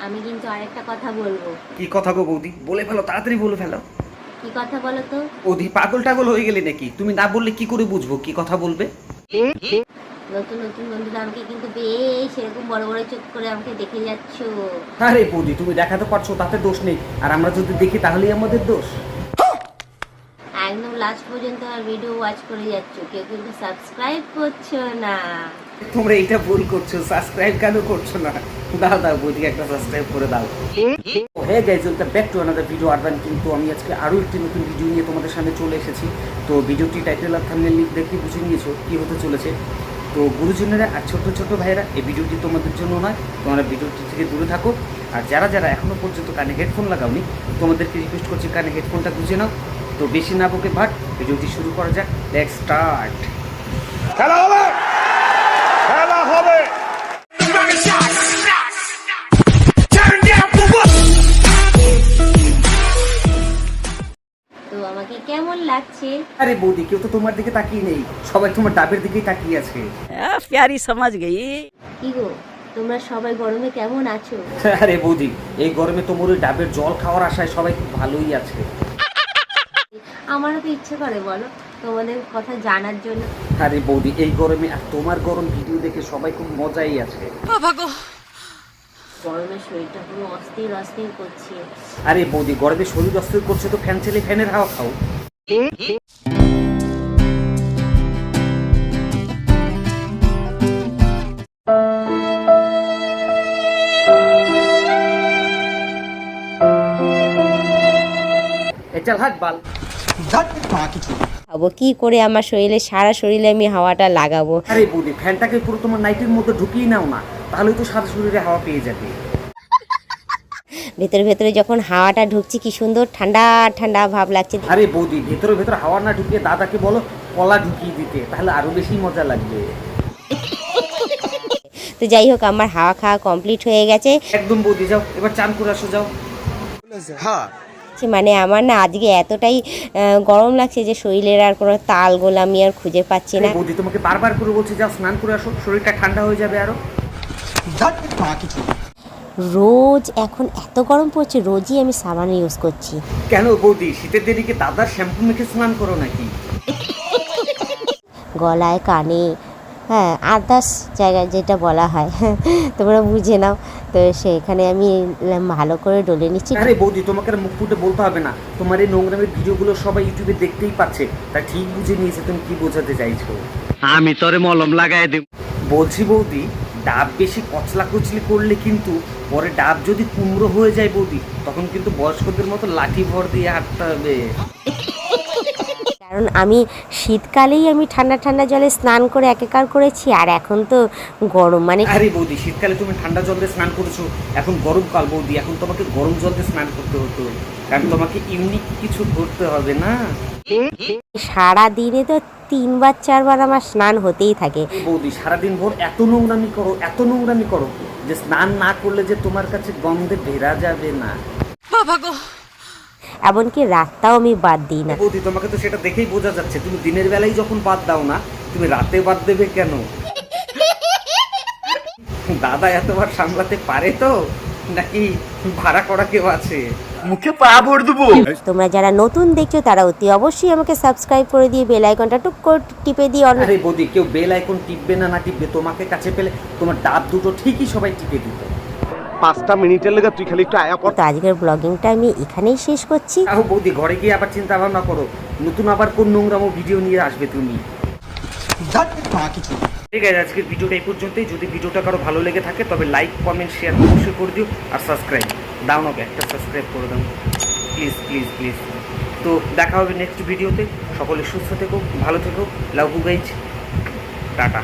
আমি কিন্তু আরেকটা কথা বলবো। কি কথা গো বৌদি? বলে ফেলো, তাড়াতাড়ি বলে ফেলো। কি কথা বলো তো? বৌদি পাগল টাগল হয়ে গেলে নাকি? তুমি না বললে কি করে বুঝবো কি কথা বলবে? নতুন নতুন বন্ধুরা আমাকে কিন্তু বেশ এরকম বড় বড় চোখ করে আমাকে দেখে যাচ্ছ। আরে বৌদি তুমি দেখাতে পারছো, তাতে দোষ নেই। আর আমরা যদি দেখি তাহলেই আমাদের দোষ। একদম লাস্ট পর্যন্ত আমার ভিডিও ওয়াচ করে যাচ্ছ, কেউ কিন্তু সাবস্ক্রাইব করছো না। তোমরা এইটা ভুল করছো, সাবস্ক্রাইব কেন করছো না? দাও দাও বৌদিকে একটা সাবস্ক্রাইব করে দাও। হ্যাঁ guys, welcome back to another video urban. কিন্তু আমি আজকে আরও একটি নতুন ভিডিও নিয়ে তোমাদের সামনে চলে এসেছি। তো ভিডিওটি টাইটেল আর থাম্বনেল লিংক দেখে বুঝে নিয়েছো কী হতে চলেছে। তো গুরুজনেরা আর ছোট ছোট ভাইয়েরা, এই ভিডিওটি তোমাদের জন্য নয়, তোমরা ভিডিওটি থেকে দূরে থাকো। আর যারা যারা এখনও পর্যন্ত কানে হেডফোন লাগাওনি, তোমাদেরকে রিকোয়েস্ট করছি কানে হেডফোনটা গুঁজে নাও। তো বেশি না বকে ভাট, ভিডিওটি শুরু করা যাক। Let's start. খেলা হবে, খেলা হবে। তো আমাকে কেমন লাগছে? আরে বৌদি, কেউ তো তোমার দিকে তাকিয়ে নেই, সবাই তোমার ডাবের দিকেই তাকিয়ে আছে। प्यारी समझ गई। কি গো, তোমরা সবাই গরমে কেমন আছো? আরে বৌদি, এই গরমে তোমার ওই ডাবের জল খাওয়ার আশায় সবাই খুব ভালোই আছে। আমারও তো ইচ্ছে করে বলো তোমাদের কথা জানার জন্য। আরে বৌদি, এই গরমে আর তোমার গরম ভিডিও দেখে সবাই খুব মজাই আছে। গরমে শরীরটা পুরো অস্থির অস্থির করছে। আরে বৌদি, গরমে শরীর অস্থির করছে তো ফ্যান চালিয়ে ফ্যানের হাওয়া খাও। চল হাট বাল। খাবো কি করে? আমার শরীরে, সারা শরীরে আমি হাওয়াটা লাগাবো। আরে বৌদি, ফ্যানটাকে পুরো তোমার নাইটের মধ্যে ঢুকিয়ে নাও না, তাহলে তো সারা শরীরে হাওয়া পেয়ে যাবে। ভেতরে ভেতরে যখন হাওয়াটা ঢুকছে কি সুন্দর ঠান্ডা ঠান্ডা ভাব লাগছে। আরে বৌদি, ভেতরে ভেতরে হাওয়া না ঢুকিয়ে দাদাকে বলো কলা ঢুকিয়ে দিতে, তাহলে আরো বেশি মজা লাগবে। তো যাই হোক, আমার হাওয়া খাওয়া কমপ্লিট হয়ে গেছে। একদম বৌদি, যাও এবার চান করে আসো, যাও। মানে আমার না আজকে এতটাই গরম লাগছে যে শরীরের আর কোনো তাল গোলা আমি আর খুঁজে পাচ্ছি না। বৌদি তোমাকে বারবার করে বলছি, যাও স্নান করে আসো, শরীরটা ঠান্ডা হয়ে যাবে আরো। রোজ এখন এত গরম পড়ছে, রোজই আমি সাবান ইউজ করছি। কেন বৌদি, শীতের দিনে দাদার শ্যাম্পু মেখে স্নান করো নাকি? গলায়, কানে, হ্যাঁ আদার্স জায়গায় যেটা বলা হয় তোমরা বুঝে নাও। তো সেখানে আমি ভালো করে ডলে নিচ্ছি। আরে বৌদি, তোমাকে আর মুখ ফুটে বলতে হবে না, তোমার এই নোংরামের ভিডিওগুলো সবাই ইউটিউবে দেখতেই পাচ্ছে, তা ঠিক বুঝে নিয়েছে তুমি কি বোঝাতে চাইছো। আমি তোরে মলম লাগাই দেব। বলছি বৌদি, ডাব বেশি কচলা কচলি করলে কিন্তু পরে ডাব যদি কুমড়ো হয়ে যায় বৌদি, তখন কিন্তু বয়স্কদের মতো লাঠি ভর দিয়ে হাঁটতে হবে। কারণ আমি শীতকালেই আমি ঠান্ডা ঠান্ডা জলে স্নান করে একাকার করেছি, আর এখন তো গরম মানে। আরে বৌদি, শীতকালে তুমি ঠান্ডা জল দিয়ে স্নান করেছো, এখন গরমকাল বৌদি, এখন তোমাকে গরম জল দিয়ে স্নান করতে হতো, কারণ তোমাকে ইউনিক কিছু করতে হবে না। সারা দিনে তো 3বার 4বার আমার স্নান হতেই থাকে। বৌদি, সারাদিন ভোর এত নোংরামি করো, এত নোংরামি করো যে স্নান না করলে যে তোমার কাছে গন্ধে ভেরা যাবে না। এমনকি রাতটাও আমি বাদ দিই না। বৌদি, তোমাকে তো সেটা দেখেই বোঝা যাচ্ছে, তুমি দিনের বেলায় যখন বাদ দাও না, তুমি রাতে বাদ দেবে কেন? দাদা এতবার সামলাতে পারে তো, নাকি ভাড়া করা কেউ আছে? মুখে পা ভর দেবো। তোমরা যারা নতুন দেখছো তারা অতি অবশ্যই আমাকে সাবস্ক্রাইব করে দিয়ে বেল আইকনটা টুক করে টিপে দিয়ে আরে বৌদি, কেউ বেল আইকন টিপবে না না টিপবে, তোমাকে কাছে পেলে তোমার ডাব দুটো ঠিকই সবাই টিপে দিত। 5টা মিনিটের লেগে তুই খালি একটু আয়া পড়। তো আজকের ব্লগিংটা আমি এখানেই শেষ করছি। আহ বৌদি, ঘরে গিয়ে আবার চিন্তা ভাবনা করো, নতুন আবার কোন নোংরামো ভিডিও নিয়ে আসবে তুমি। ঠিক আছে, আজকের ভিডিওটা এই পর্যন্তই। যদি ভিডিওটা কারো ভালো লেগে থাকে তবে লাইক কমেন্ট শেয়ার অবশ্যই করে দিও, আর সাবস্ক্রাইব দাও না, একটা সাবস্ক্রাইব করে দাও প্লিজ প্লিজ প্লিজ। তো দেখা হবে নেক্সট ভিডিওতে। সকলে সুস্থ থেকো, ভালো থেকো, লাভ ইউ গাইজ, টাটা।